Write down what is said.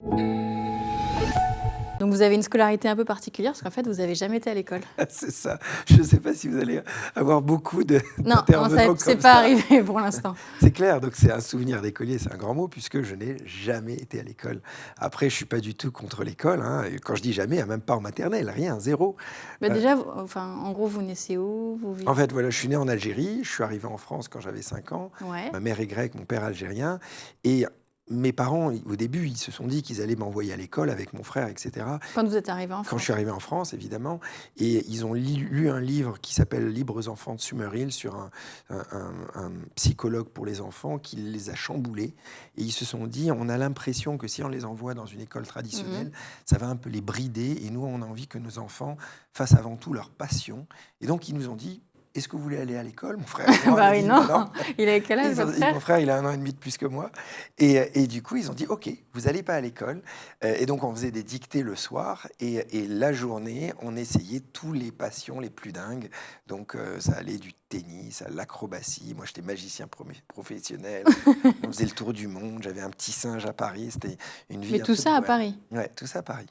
Donc vous avez une scolarité un peu particulière parce qu'en fait, vous n'avez jamais été à l'école? C'est ça. Je ne sais pas si vous allez avoir beaucoup Non, non, ça d'intervenants c'est comme pas ça. arrivé pour l'instant. C'est clair, donc c'est un souvenir d'écolier, c'est un grand mot, puisque je n'ai jamais été à l'école. Après, je ne suis pas du tout contre l'école, hein. Et quand je dis jamais, même pas en maternelle, rien, zéro. Bah Euh, déjà, enfin, en gros, vous naissez où? Vous En vivez... fait, voilà, je suis né en Algérie, je suis arrivé en France quand j'avais 5 ans. Ouais. Ma mère est grecque, mon père algérien. Et mes parents, au début, ils se sont dit qu'ils allaient m'envoyer à l'école avec mon frère, etc. Quand vous êtes arrivé en Quand je France? suis arrivé en France, évidemment, et ils ont lu un livre qui s'appelle Libres enfants de Summerhill sur un psychologue pour les enfants qui les a chamboulés. Et ils se sont dit, on a l'impression que si on les envoie dans une école traditionnelle, ça va un peu les brider. Et nous, on a envie que nos enfants fassent avant tout leur passion. Et donc, ils nous ont dit, est-ce que vous voulez aller à l'école? Mon frère et moi, on Bah a oui, dit, non. non. Il avait quel âge, votre frère? Mon frère, il a 1 an et demi de plus que moi. Et du coup, ils ont dit, OK, vous n'allez pas à l'école. Et donc, on faisait des dictées le soir. Et la journée, on essayait tous les passions les plus dingues. Donc, ça allait du tennis à l'acrobatie. Moi, j'étais magicien professionnel. On faisait le tour du monde. J'avais un petit singe à Paris. C'était une vie Mais un tout peu de ça à bohème. Paris? Ouais, tout ça à Paris.